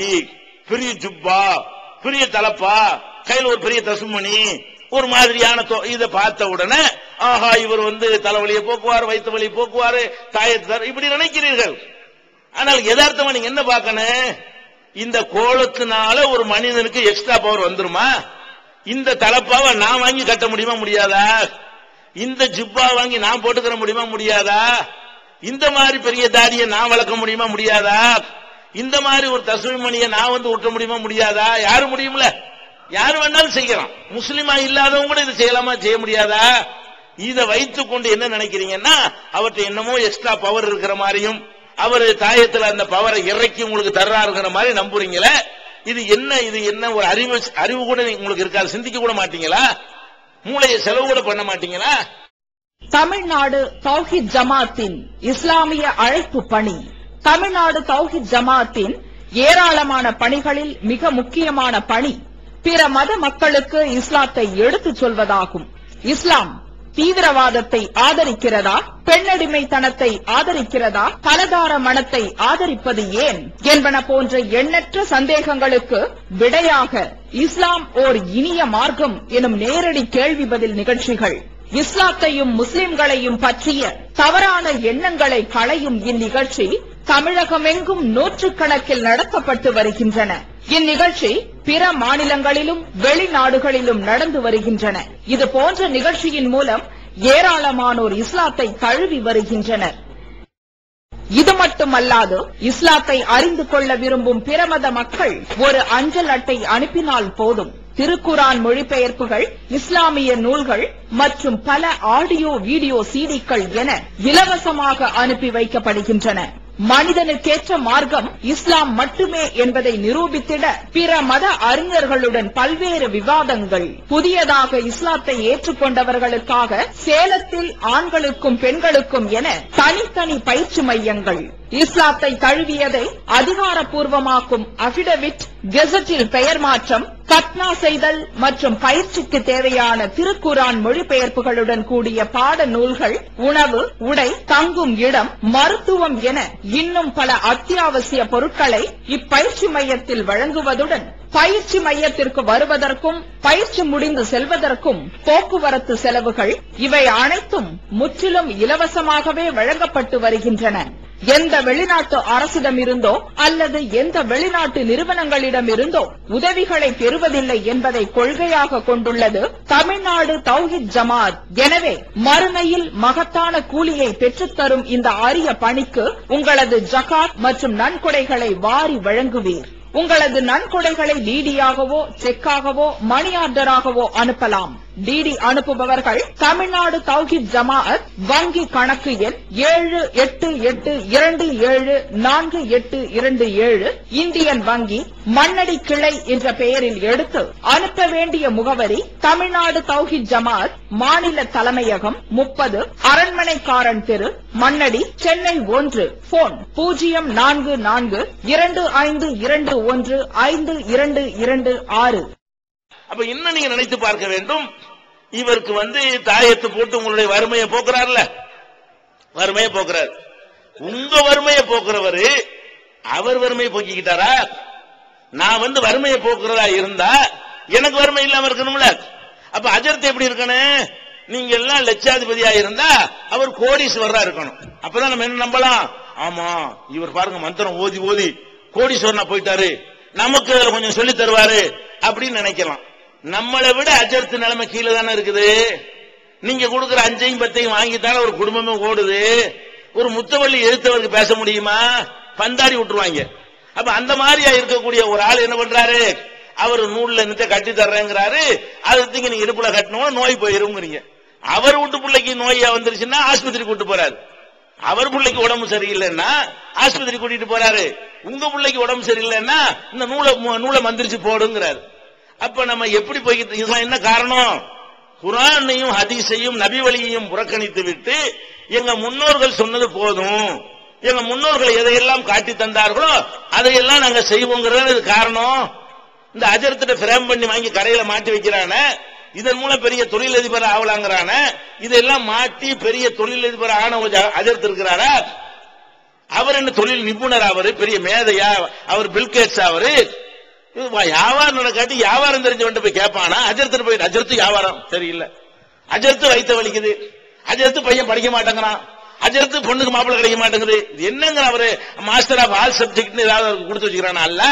பெரிய ஜுப்பா, பெரிய தலப்பா, கையில் ஒரு பெரிய தசுமணி, ஒரு மாதிரியான இதை பார்த்த உடனே ஆஹா இவர் தலைவலியை போக்குவார், வயிற்று வலி போக்குவார், தாயத்தார் இப்படி நினைக்கிறீர்கள். ஆனால் யதார்த்தமா நீங்க என்ன பார்க்கணும், இந்த கோலத்தினால ஒரு மனிதனுக்கு எக்ஸ்ட்ரா பவர் வந்துருமா? இந்த தலப்பாவை நான் வாங்கி கட்ட முடியுமா முடியாதா? இந்த ஜிப்பா வாங்கி நான் போட்டுக்கிற முடியுமா முடியாதா? இந்த மாதிரி பெரிய தாடியை நான் வளர்க்க முடியுமா முடியாதா? இந்த மாதிரி ஒரு தசுமணியை நான் ஊட்ட முடியுமா முடியாதா? யாரும் முடியும்ல, யாரு வேணாலும் செய்யலாம். முஸ்லிமா இல்லாதவங்க கூட இதை செய்யலாமா செய்ய முடியாதா? இதை வைத்துக் கொண்டு என்ன நினைக்கிறீங்கன்னா அவர்கிட்ட என்னமோ எக்ஸ்ட்ரா பவர் இருக்கிற மாதிரியும் அவர் தாயத்தில் அந்த பவரை இறக்கி உங்களுக்கு தர்றாருங்கிற மாதிரி நம்புறீங்களே. இது என்ன ஒரு அறிவு கூட உங்களுக்கு இருக்காது, சிந்திக்க கூட மாட்டீங்களா? மூளையை செலவு கூட பண்ண மாட்டீங்களா? தமிழ்நாடு தௌஹீத் ஜமாத்தின் இஸ்லாமிய அழைப்பு பணி. தமிழ்நாடு தௌஹீத் ஜமாத்தின் ஏராளமான பணிகளில் மிக முக்கியமான பணி பிற மத மக்களுக்கு இஸ்லாத்தை எடுத்துச் சொல்வதாகும். இஸ்லாம் தீவிரவாதத்தை ஆதரிக்கிறதா, பெண்ணடிமைத்தனத்தை ஆதரிக்கிறதா, பலதார மனத்தை ஆதரிப்பது ஏன் என்பன போன்ற எண்ணற்ற சந்தேகங்களுக்கு விடையாக இஸ்லாம் ஓர் இனிய மார்க்கம் எனும் நேரடி கேள்வி பதில் நிகழ்ச்சிகள், இஸ்லாத்தையும் முஸ்லிம்களையும் பற்றிய தவறான எண்ணங்களை களையும் இந்நிகழ்ச்சி தமிழகமெங்கும் நூற்றுக்கணக்கில் நடத்தப்பட்டு வருகின்றன. இந்நிகழ்ச்சி பிற மாநிலங்களிலும் வெளிநாடுகளிலும் நடந்து வருகின்றன. இது போன்ற நிகழ்ச்சியின் மூலம் ஏராளமானோர் இஸ்லாத்தை தழுவி வருகின்றனர். இது மட்டுமல்லாது இஸ்லாத்தை அறிந்து கொள்ள விரும்பும் பிற மத மக்கள் ஒரு அஞ்சல் அட்டை அனுப்பினால் போதும், திருக்குரான் மொழிபெயர்ப்புகள், இஸ்லாமிய நூல்கள் மற்றும் பல ஆடியோ வீடியோ சிடிக்கள் என இலவசமாக அனுப்பி வைக்கப்படுகின்றன. மனிதனுக்கேற்ற மார்க்கம் இஸ்லாம் மட்டுமே என்பதை நிரூபித்திட பிற மத அறிஞர்களுடன் பல்வேறு விவாதங்கள், புதியதாக இஸ்லாத்தை ஏற்றுக்கொண்டவர்களுக்காக சேலத்தில் ஆண்களுக்கும் பெண்களுக்கும் என தனித்தனி பயிற்சி மையங்கள், இஸ்லாத்தை தழுவியதை அதிகாரப்பூர்வமாக்கும் அபிடவிட், கெசட்டில் பெயர் மாற்றம், கத்னா செய்தல் மற்றும் பயிற்சிக்கு தேவையான திருக்குரான் மொழிபெயர்ப்புகளுடன் கூடிய பாட நூல்கள், உணவு, உடை, தங்கும் இடம், மருத்துவம் என இன்னும் பல அத்தியாவசிய பொருட்களை இப்பயிற்சி மையத்தில் வழங்குவதுடன் பயிற்சி மையத்திற்கு வருவதற்கும் பயிற்சி முடிந்து செல்வதற்கும் போக்குவரத்து செலவுகள் இவை அனைத்தும் முற்றிலும் இலவசமாகவே வழங்கப்பட்டு வருகின்றன. எந்த வெளிநாட்டு அரசிடமிருந்தோ அல்லது எந்த வெளிநாட்டு நிறுவனங்களிடமிருந்தோ உதவிகளை பெறுவதில்லை என்பதை கொள்கையாக கொண்டுள்ளது தமிழ்நாடு தௌஹீத் ஜமாத். எனவே மறுமையில் மகத்தான கூலியை பெற்றுத்தரும் இந்த அரிய பணிக்கு உங்களது ஜகாத் மற்றும் நன்கொடைகளை வாரி வழங்குவீர். உங்களது நன்கொடைகளை டிடியாகவோ செக்காகவோ மணி ஆர்டராகவோ அனுப்பலாம். டிடி அனுப்புபவர்கள் தமிழ்நாடு தௌஹீத் ஜமாஅத் வங்கி கணக்கு எண் 78272487 இந்தியன் வங்கி மண்ணடி கிளை என்ற பெயரில் எடுத்து அனுப்ப வேண்டிய முகவரி தமிழ்நாடு தௌஹீத் ஜமாஅத் மாநில தலைமையகம் 30 அரண்மனைக்காரன் தெரு, மண்ணடி, சென்னை 1. போன் 044225215226. அப்ப என்ன நீங்க நினைத்து பார்க்க வேண்டும், இவருக்கு தாயத்து போட்டு உங்களுடைய வறுமையை போக்குறாருல, வறுமையை போக்குறாரு. உங்க வறுமையை போக்குறவரு அவர் வறுமையை போக்கிக்கிட்டாரா? நான் வறுமையை போக்குறதா இருந்தா எனக்கு வறுமை இல்லாம இருக்கணும்ல. அப்ப அஜர்த்து எப்படி இருக்கணும், நீங்க எல்லாம் லட்சாதிபதியா இருந்தா அவர் கோடீஸ்வரரா இருக்கணும். அப்பதான் நம்ம என்ன நம்பலாம், ஆமா இவர் பாருங்க மந்திரம் ஓதி ஓதி கோடீஸ்வரனா போயிட்டாரு, நமக்கு கொஞ்சம் சொல்லி தருவாரு அப்படின்னு நினைக்கலாம். நம்மளை விட அஜர்த்து நிலைமை கீழே தானே இருக்குது. நீங்க கொடுக்கிற 5 10 வாங்கித்தான ஒரு குடும்பமே ஓடுது. ஒரு முத்தவள்ளி எழுத்தவருக்கு பேச முடியுமா? பந்தாடி விட்டுருவாங்க. அப்ப அந்த மாதிரியா இருக்கக்கூடிய ஒரு ஆள் என்ன பண்றாரு, அவர் நூல்ல நித்த கட்டி தர்றேங்கிறாரு. அதுக்கு நீங்க இடுப்புல கட்டணும் நோய் போயிருங்கிறீங்க. அவர் வீட்டு பிள்ளைக்கு நோயா வந்துருச்சுன்னா ஆஸ்பத்திரி கூட்டு போறாரு. அவர் பிள்ளைக்கு உடம்பு சரியில்லைன்னா ஆஸ்பத்திரி கூட்டிட்டு போறாரு. உங்க பிள்ளைக்கு உடம்பு சரியில்லைன்னா இந்த நூலை மந்திரிச்சு போடுங்கிறாரு. அப்ப நம்ம எப்படி போய்கிட்டு, இதெல்லாம் என்ன காரணம்? குர்ஆனையும் ஹதீஸையும் நபி வழியையும் புறக்கணித்து விட்டு எங்க முன்னோர்கள் சொன்னது போதும், எங்க முன்னோர்கள் எதையெல்லாம் காட்டி தந்தார்களோ அதையெல்லாம் நாங்க செய்வோங்கிறது காரணம். இந்த அஜர்த்திட்ட பிரேம் பண்ணி வாங்கி கடையில மாட்டி வைக்கிறான, இதன் மூலம் பெரிய தொழிலதிபர் ஆகலாங்கிறான, இதெல்லாம் மாட்டி பெரிய தொழிலதிபர் ஆன அஜர்த்து இருக்கிறாரா? அவர் என்ன தொழில் நிபுணர், அவரு பெரிய மேதையா, அவர் பில்கேட்ஸ், அவரு வியாபாரம் நடக்காட்டி வியாபாரம் தெரிஞ்சவன் போய் கேட்பானா? அஜர்த்து போயிட்டு அஜர்த்து வியாபாரம் சரியில்லை, அஜர்த்து வயிற்று வலிக்குது, அஜர்த்து பையன் படிக்க மாட்டேங்கிறான், அஜர்த்து பொண்ணுக்கு மாப்பிள்ளை கிடைக்க மாட்டேங்குது, என்னங்க அவரு மாஸ்டர் ஆஃப் ஆல் சப்ஜெக்ட் ஏதாவது கொடுத்து வச்சுக்கிறானா? அல்ல,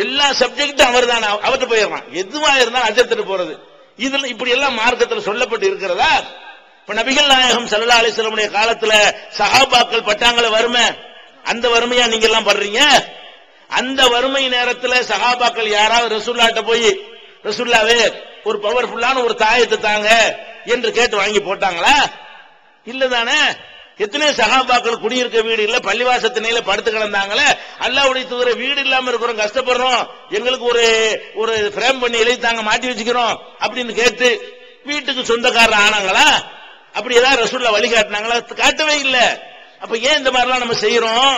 எல்லா சப்ஜெக்டும் அவர் தான், அவர்கிட்ட போயிடறான். எதுவா இருந்தாலும் அஜர்த்து போறது. இதுல இப்படி எல்லாம் மார்க்கத்தில் சொல்லப்பட்டு இருக்கிறதா? இப்ப நபிகள் நாயகம் ஸல்லல்லாஹு அலைஹி வஸல்லம் காலத்துல சஹாபாக்கள் பட்டாங்கள வறுமை, அந்த வறுமையா நீங்க எல்லாம் படுறீங்க? அந்த வறுமை நேரத்தில் சஹாபாக்கள் யாராவது ரசூலுல்லாஹ்ட்ட போய் ரசூலுல்லாஹ்வே ஒரு பவர்ஃபுல்லான ஒரு தாயத்தை தாங்க என்று கேட்டு வாங்கி போட்டாங்களா? இல்லதானே. எத்தனை சஹாபாக்கள் குடியிருக்க வீடு இல்ல, பள்ளிவாச திண்ணையில படுத்து கிடந்தாங்களே, அல்லாஹ்வுடைய தூதரே வீடு இல்லாம இருக்கிறோம், கஷ்டப்படுறோம், எங்களுக்கு ஒரு ஃப்ரேம் பண்ணி எழுதித்தாங்க, மாட்டி வச்சுக்கிறோம் அப்படின்னு கேட்டு வீட்டுக்கு சொந்தக்காரர் ஆனாங்களா? அப்படி ஏதாவது ரசூலுல்லாஹ் வழிகாட்டினாங்களா? காட்டவே இல்லை. அப்ப ஏன் இந்த மாதிரிலாம் நம்ம செய்யறோம்?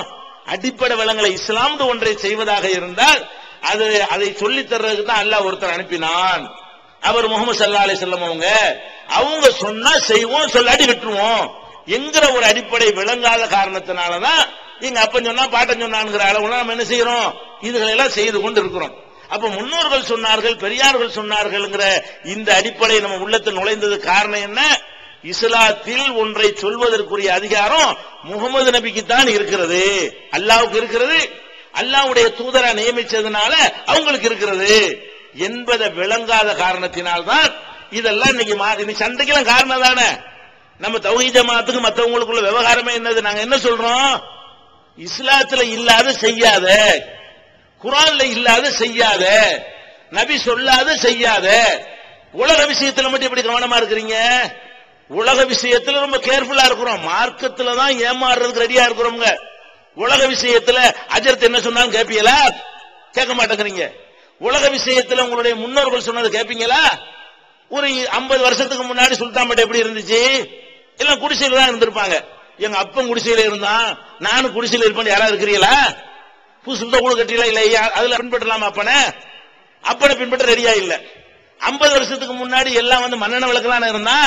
அடிப்படை வளங்களை இஸ்லாம் ஒன்றை செய்வதாக இருந்தால் அதை சொல்லி தர்றதுக்கு தான் அல்லாஹ் ஒருத்தர் அனுப்பினான். அவர் முஹம்மது ஸல்லல்லாஹு அலைஹி வஸல்லம் அவங்க சொன்னா செய்வோம், சொல்லாடி விட்டுருவோம் என்கிற ஒரு அடிப்படை விளங்காத காரணத்தினாலதான் எங்க அப்பன் சொன்னா பாட்டன் சொன்னான்ங்கிற அளவுல நம்ம என்ன செய்யறோம்? இதுகளை எல்லாம் செய்து கொண்டு இருக்கிறோம். அப்ப முன்னோர்கள் சொன்னார்கள், பெரியார்கள் சொன்னார்கள்ங்கிற இந்த அடிப்படை நம்ம உள்ளத்தில் நுழைந்தது காரணம் என்ன? இஸ்லாத்தில் ஒன்றை சொல்வதற்குரிய அதிகாரம் முகமது நபிக்கு தான் இருக்கிறது, அல்லாஹ்வுக்கு இருக்கிறது, அல்லாஹ்வுடைய தூதரா நியமிச்சதுனால அவங்களுக்கு இருக்கிறது என்பதை விளங்காத காரணத்தினால்தான் இதெல்லாம் இன்னைக்கு சண்டைக்கெல்லாம் காரணம் தானே. நம்ம தௌஹீத் ஜமாத்துக்கு மற்றவங்களுக்குள்ள விவகாரமே என்னது? நாங்க என்ன சொல்றோம்? இஸ்லாத்துல இல்லாத செய்யாத, குர்ஆன்ல இல்லாத செய்யாத, நபி சொல்லாத செய்யாத. உலக விஷயத்துல மட்டும் எப்படி கவனமா இருக்கிறீங்க? உலக விஷயத்துல ரொம்ப கேர்ஃபுல்லா இருக்கிறோம், மார்க்கத்துல தான் ஏமாறுறதுக்கு ரெடியா இருக்கிறோம். உலக விஷயத்துல அஜர்த் என்ன சொன்னாலும் கேட்பீங்களா? கேட்க மாட்டேங்கிறீங்க. உலக விஷயத்துல உங்களுடைய முன்னோர்கள் சொன்னது கேட்பீங்களா? ஒரு 50 வருஷத்துக்கு முன்னாடி சுல்தான்பேட்டை எப்படி இருந்துச்சு? எல்லாம் குடிசையில தான் இருந்திருப்பாங்க. எங்க அப்பன் குடிசையில இருந்தான், நானும் குடிசையில இருப்பேன். யாராவது இருக்கிறீங்களா? புதுசு கூட கட்டிலாம் இல்லையா? அதுல பின்பற்றலாமா? அப்பனை பின்பற்ற ரெடியா இல்ல. 50 வருஷத்துக்கு முன்னாடி எல்லாம் மண்ணெண்ண விளக்குலாம் இருந்தா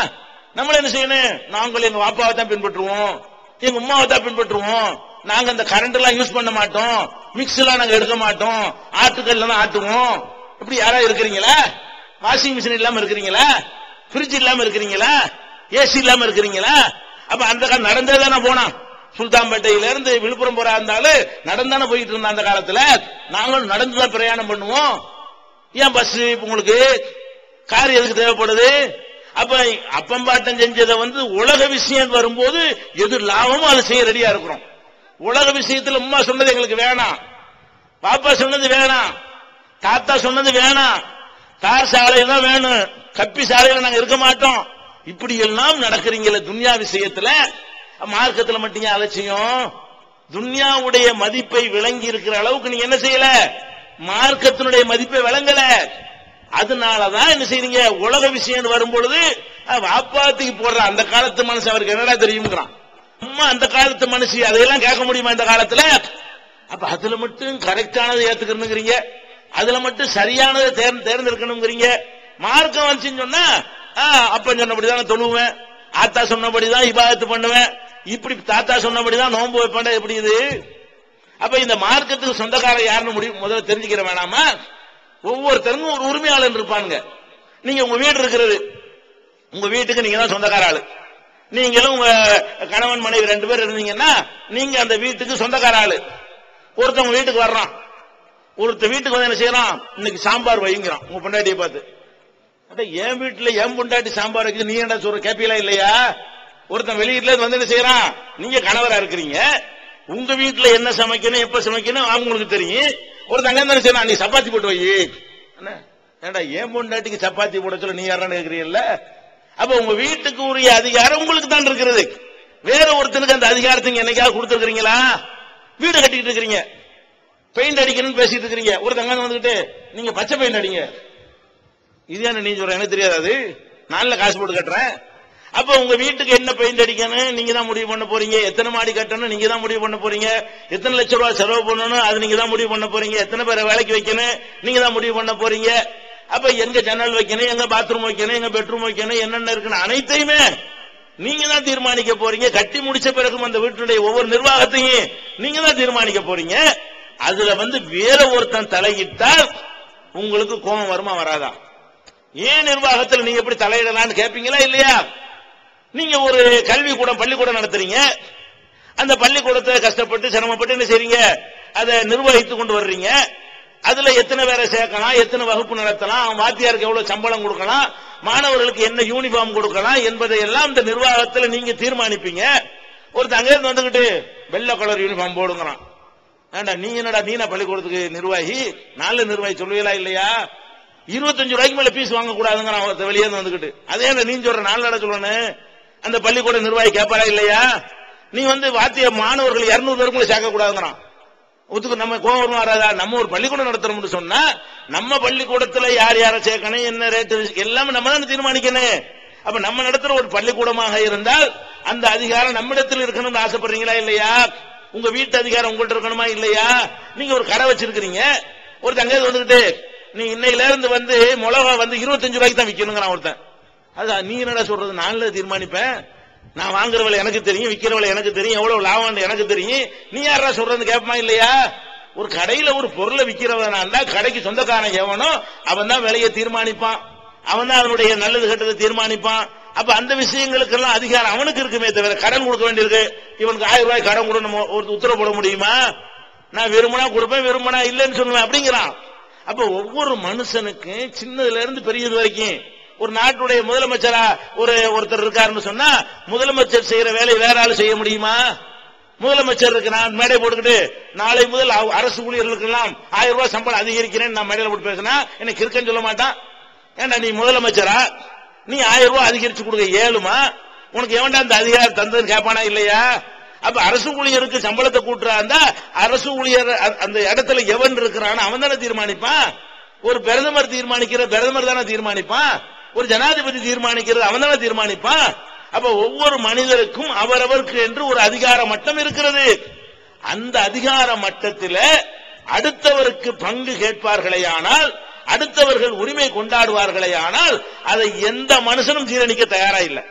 நம்மள என்ன செய்யணும்? நாங்கள் எங்க வாப்பாவை தான் பின்பற்றுவோம், எங்க உமாவை தான் பின்பற்றுவோம், நாங்க அந்த கரண்ட் எல்லாம் யூஸ் பண்ண மாட்டோம், மிக்ஸ் எல்லாம் நாங்க எடுக்க மாட்டோம், ஆட்டுக்கல்ல தான் ஆட்டுவோம். இப்படி யாராவது இருக்கிறீங்களா? வாஷிங் மிஷின் இல்லாம இருக்கிறீங்களா? பிரிட்ஜ் இல்லாம இருக்கிறீங்களா? ஏசி இல்லாம இருக்கிறீங்களா? அப்ப அந்த காலம் நடந்தே தானே போனான். சுல்தான்பேட்டையில இருந்து விழுப்புரம் போறா இருந்தாலும் நடந்தானே போயிட்டு இருந்தா. அந்த காலத்துல நாங்களும் நடந்துதான் பிரயாணம் பண்ணுவோம். ஏன் பஸ் உங்களுக்கு கார் எதுக்கு தேவைப்படுது? அப்ப அப்பம்பாட்டம் செஞ்சதை உலக விஷயம் வரும்போது எது லாபமோ அதை செய்ய ரெடியா இருக்கிறோம். உலக விஷயத்துல அம்மா சொன்னது எங்களுக்கு வேணாம், பாப்பா சொன்னது வேணாம், தாத்தா சொன்னது வேணாம், தார் சாலையில தான் வேணும், கப்பி சாலையில நாங்க இருக்க மாட்டோம். இப்படி எல்லாம் நடக்கிறீங்களே துன்யா விஷயத்துல. மார்க்கத்துல மட்டும் அலட்சியம். துன்யாவுடைய மதிப்பை விளங்கி இருக்கிற அளவுக்கு நீங்க என்ன செய்யல? மார்க்கத்தினுடைய மதிப்பை விளங்கல. அதனாலதான் என்ன செய்றீங்க? உலக விஷயம் வரும்பொழுது வாப்பாத்துக்கு போடுற அந்த காலத்து மனுஷன் அவருக்கு என்னடா தெரியுங்கிறான். அம்மா அந்த காலத்து மனுஷி அதையெல்லாம் கேட்க முடியுமா இந்த காலத்துல? அப்ப அதுல மட்டும் கரெக்டானதை ஏத்துக்கணுங்கிறீங்க, அதுல மட்டும் சரியானதை தேர்ந்தெடுக்கணுங்கிறீங்க. மார்க்கம் வந்துச்சுன்னு சொன்னா அப்பன் சொன்னபடிதான் தொழுவேன், ஆத்தா சொன்னபடிதான் இபாதத்து பண்ணுவேன், இப்படி தாத்தா சொன்னபடிதான் நோன்பு வைப்பேன். எப்படி இது? அப்ப இந்த மார்க்கத்துக்கு சொந்தக்காரர் யாருன்னு முதல்ல தெரிஞ்சுக்கிற வேணாமா? ஒவ்வொருத்தருக்கும் ஒரு உரிமையாளர் இருப்பானுங்க. நீங்க உங்க வீடு இருக்கிறது, உங்க வீட்டுக்கு நீங்க தான் சொந்தக்கார ஆளு. நீங்களும் உங்க கணவன் மனைவி 2 பேர் இருந்தீங்கன்னா நீங்க அந்த வீட்டுக்கு சொந்தக்கார ஆளு. ஒருத்தவங்க வீட்டுக்கு வர்றான், ஒருத்த வீட்டுக்கு என்ன செய்யறான்? இன்னைக்கு சாம்பார் வைங்கிறான் உங்க பொண்டாட்டியை பார்த்து. என் வீட்டுல என் பொண்டாட்டி சாம்பார் வைக்க நீ என்ன சொல்ற? கேப்பீங்களா இல்லையா? ஒருத்தன் வெளியில என்ன செய்யறான்? நீங்க கணவரா இருக்கிறீங்க, உங்க வீட்டுல என்ன சமைக்கணும் எப்ப சமைக்கணும் அவங்களுக்கு தெரியும். ஒருத்தங்க என்ன செய்யறான்? நீ சப்பாத்தி போட்டு வை. ஏண்டா என் பொண்டாட்டிக்கு சப்பாத்தி போட சொல்ல நீ யாரான்னு கேக்குறீங்கல்ல? அப்ப உங்க வீட்டுக்கு உரிய அதிகாரம் உங்களுக்கு தான் இருக்கிறது. வேற ஒருத்தனுக்கு அந்த அதிகாரத்துக்கு என்னைக்காவது கொடுத்துருக்கீங்களா? வீடு கட்டிட்டு இருக்கிறீங்க, பெயிண்ட் அடிக்கணும்னு பேசிட்டு இருக்கிறீங்க, ஒரு தங்க வந்துட்டு நீங்க பச்சை பெயிண்ட் அடிங்க. இது என்ன நீ சொல்ற? எனக்கு தெரியாது, நான்ல காசு போட்டு கட்டுறேன். அப்ப உங்க வீட்டுக்கு என்ன பெயிண்ட் அடிக்கணும் நீங்க தான் முடிவு பண்ண போறீங்க, எத்தனை மாடி கட்டணும் நீங்க தான் முடிவு பண்ண போறீங்க, எத்தனை லட்சம் ரூபாய் செலவு பண்ணணும் அது நீங்க தான் முடிவு பண்ண போறீங்க, எத்தனை பேரை வேலைக்கு வைக்கணும் நீங்க தான் முடிவு பண்ண போறீங்க. அப்ப எங்க ஜன்னல் வைக்கணும், எங்க பாத்ரூம் வைக்கணும், எங்க பெட்ரூம் வைக்கணும், என்னென்ன இருக்குன்னு அனைத்தையுமே நீங்க தான் தீர்மானிக்க போறீங்க. கட்டி முடிச்ச பிறகு அந்த வீட்டுடைய ஒவ்வொரு நிர்வாகத்தையும் நீங்க தான் தீர்மானிக்க போறீங்க. அதுல வேற ஒருத்தன் தலையிட்டால் உங்களுக்கு கோபம் வருமா வராதா? ஏன் நிர்வாகத்தில் நீங்க எப்படி தலையிடலாம்னு கேட்பீங்களா இல்லையா? நீங்க ஒரு கல்வி கூடம் பள்ளிக்கூடம் நடத்துறீங்க. அந்த பள்ளிக்கூடத்தை கஷ்டப்பட்டு சிரமப்பட்டு என்ன செய்றீங்க? அதை நிர்வகித்து கொண்டு வர்றீங்க. அதுல எத்தனை பேரை சேர்க்கலாம், எத்தனை வகுப்பு நடத்தலாம், வாத்தியாருக்கு எவ்வளவு சம்பளம் கொடுக்கலாம், மாணவர்களுக்கு என்ன யூனிஃபார்ம் கொடுக்கலாம் என்பதை எல்லாம் இந்த நிர்வாகத்தில் நீங்க தீர்மானிப்பீங்க. ஒருத்தர் அங்க இருந்து வந்துகிட்டு வெள்ளை கலர் யூனிஃபார்ம் போடுங்கிறான். ஏண்டா நீ என்னடா நீனா பள்ளிக்கூடத்துக்கு நிர்வாகி, நல்ல நிர்வாகி சொல்லுவீங்களா இல்லையா? 25 ரூபாய்க்கு மேல பீஸ் வாங்க கூடாதுங்கிறான் வெளியே வந்துகிட்டு. அதே நீ சொல்ற நாலு சொல்லணும். அந்த பள்ளிக்கூட நிர்வாகி கேட்பாரா இல்லையா? நீ வாத்திய மாணவர்கள் 200 பேருக்குள்ள சேர்க்க கூடாதுங்கிறான். ஒத்துக்கு நம்ம கோபம் வராதா? நம்ம ஒரு பள்ளிக்கூடம் நடத்துறோம்னு சொன்னா நம்ம பள்ளிக்கூடத்துல யார் யாரை சேர்க்கணும், என்ன ரேட்டு எல்லாமே நம்ம தான் தீர்மானிக்கணும். அப்ப நம்ம நடத்துற ஒரு பள்ளிக்கூடமாக இருந்தால் அந்த அதிகாரம் நம்மிடத்தில் இருக்கணும்னு ஆசைப்படுறீங்களா இல்லையா? உங்க வீட்டு அதிகாரம் உங்கள்கிட்ட இருக்கணுமா இல்லையா? நீங்க ஒரு கடை வச்சிருக்கீங்க. ஒரு தங்க வந்துகிட்டு நீ இன்னையில இருந்து மிளகா 25 ரூபாய்க்கு தான் விற்கணுங்கிறான் ஒருத்தன். அதான் நீ என்னடா சொல்றது? நான் தீர்மானிப்பேன். நான் வாங்குற விலை எனக்கு தெரியும், விற்கிற விலை எனக்கு தெரியும், எவ்வளவு லாபம் எனக்கு தெரியும். நீ யாரா சொல்றது கேட்பமா இல்லையா? ஒரு கடையில ஒரு பொருளை விற்கிறவனா கடைக்கு சொந்தக்காரன் எவனோ அவன் தான் விலையை தீர்மானிப்பான். அவன் தான் அவனுடைய நல்லது கெட்டதை தீர்மானிப்பான். அப்ப அந்த விஷயங்களுக்கு எல்லாம் அதிகாரம் அவனுக்கு இருக்குமே தவிர கடன் கொடுக்க வேண்டியிருக்கு. இவனுக்கு 1000 ரூபாய் கடன் கூட நம்ம ஒரு உத்தரவு போட முடியுமா? நான் விரும்பினா கொடுப்பேன், விரும்பினா இல்லைன்னு சொல்லுவேன் அப்படிங்கிறான். அப்ப ஒவ்வொரு மனுஷனுக்கு சின்னதுல இருந்து பெரியது வரைக்கும் ஒரு நாட்டுடைய முதலமைச்சரா ஒருத்தர் இருக்காருன்னு சொன்னா முதலமைச்சர் செய்யற வேலை வேற ஆளு செய்ய முடியுமா? முதலமைச்சர் இருக்கு, நான் மேடை போட்டுக்கிட்டு நாளை முதல் அரசு ஊழியர்களுக்கு எல்லாம் 1000 ரூபாய் சம்பளம் அதிகரிக்கிறேன் நான் மேடையில போட்டு பேசினா எனக்கு இருக்கேன்னு சொல்ல மாட்டான். ஏன்னா நீ முதலமைச்சரா, நீ 1000 ரூபாய் அதிகரிச்சு கொடுக்க இயலுமா? உனக்கு எவன்டா அந்த அதிகாரம் தந்ததுன்னு கேட்பானா இல்லையா? அப்ப அரசு ஊழியருக்கு சம்பளத்தை கூட்டுறா இருந்தா அரசு ஊழியர் அந்த இடத்துல எவன் இருக்கிறான் அவன் தானே தீர்மானிப்பான். ஒரு பிரதமர் தீர்மானிக்கிற பிரதமர் தானே தீர்மானிப்பான். ஒரு ஜனாதிபதி தீர்மானிக்கிறது அவன் தானே தீர்மானிப்பான். அப்ப ஒவ்வொரு மனிதருக்கும் அவரவருக்கு என்று ஒரு அதிகார மட்டம் இருக்கிறது. அந்த அதிகார மட்டத்தில் அடுத்தவருக்கு பங்கு கேட்பார்களேயானால், அடுத்தவர்கள் உரிமை கொண்டாடுவார்களேயானால் அதை எந்த மனுஷனும் ஜீரணிக்க தயாரா இல்லை.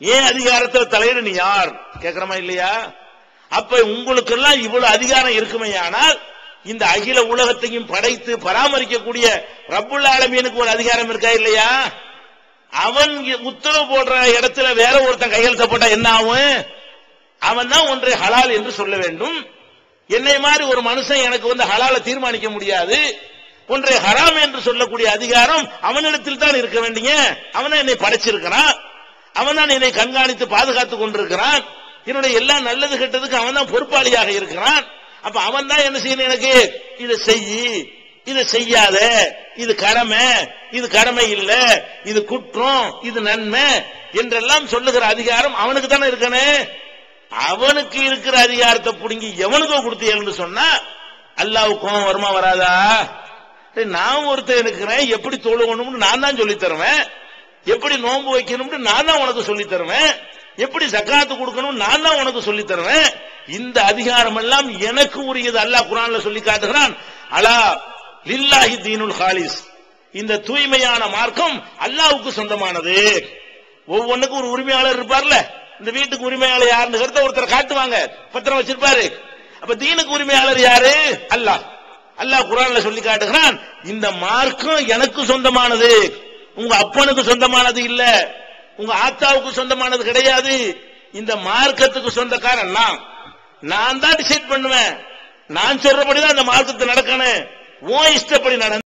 ஏன் அதிகாரத்தில் தலையிட நீ யார் கேட்கிறமா இல்லையா? அப்ப உங்களுக்கு எல்லாம் இவ்வளவு அதிகாரம் இருக்குமையானால் இந்த அகில உலகத்தையும் படைத்து பராமரிக்கக்கூடிய ரப்புல் ஆலமீனுக்கு ஒரு அதிகாரம் இருக்கா இல்லையா? அவன் உத்தரவு போடுற இடத்துல வேற ஒருத்தன் கையெழுத்த போட்டா என்ன ஆகும்? அவன் தான் ஒன்றை ஹலால் என்று சொல்ல வேண்டும். என்னை மாதிரி ஒரு மனுஷன் எனக்கு ஹலால தீர்மானிக்க முடியாது. ஒன்றை ஹராம் என்று சொல்லக்கூடிய அதிகாரம் அவனிடத்தில் தான் இருக்க வேண்டிய. அவன் தான் என்னை படைச்சிருக்கிறான், அவன் தான் என்னை கண்காணித்து பாதுகாத்துக் கொண்டிருக்கிறான். என்னுடைய எல்லா நல்லது கெட்டதுக்கு அவன் தான் பொறுப்பாளியாக இருக்கிறான். அப்ப அவன் தான் என்ன செய்யணும்? எனக்கு இதை செய்யி, இதை செய்யாத, இது கடமை, இது கடமை இல்ல, இது குற்றம், இது நன்மை என்றெல்லாம் சொல்லுகிற அதிகாரம் அவனுக்கு தானே இருக்கணும். அவனுக்கு இருக்கிற அதிகாரத்தை புடுங்கி எவனுக்கோ கொடுத்தீங்கன்னு சொன்னா அல்லாஹ்வுக்கு கோபம் வருமா வராதா? நான் ஒருத்தர் இருக்கிறேன், எப்படி தொழுகணும்னு நான் தான் சொல்லி தருவேன், எப்படி நோன்பு வைக்கணும்னு நான் தான் உனக்கு சொல்லி தருவேன், எப்படி ஜக்காத்து கொடுக்கணும் நான் தான் உனக்கு சொல்லி தருவேன். இந்த அதிகாரம் எல்லாம் எனக்கு உரியது. அல்லாஹ் குர்ஆன்ல சொல்லி காட்டுகிறான், அலா லில்லாஹி தீனுல் காலிஸ், இந்த தூய்மையான மார்க்கம் அல்லாஹ்வுக்கு சொந்தமானது. ஒவ்வொன்றுக்கும் ஒரு உரிமையாளர் இருப்பார்ல, இந்த வீட்டுக்கு உரிமையாளர் யாருன்னு ஒருத்தர் காட்டுவாங்க, பத்திரம் வச்சிருப்பாரு. அப்ப தீனுக்கு உரிமையாளர் யாரு? அல்லாஹ். அல்லாஹ் குர்ஆன்ல சொல்லி காட்டுகிறான், இந்த மார்க்கம் எனக்கு சொந்தமானது, உங்க அப்பனுக்கு சொந்தமானது இல்ல, உங்க ஆத்தாவுக்கு சொந்தமானது கிடையாது. இந்த மார்க்கத்துக்கு சொந்தக்காரன் நான் தான் டிசைட் பண்ணுவேன். நான் சொல்றபடிதான் அந்த மார்க்கத்தை நடக்கணும். உன் இஷ்டப்படி நடந்து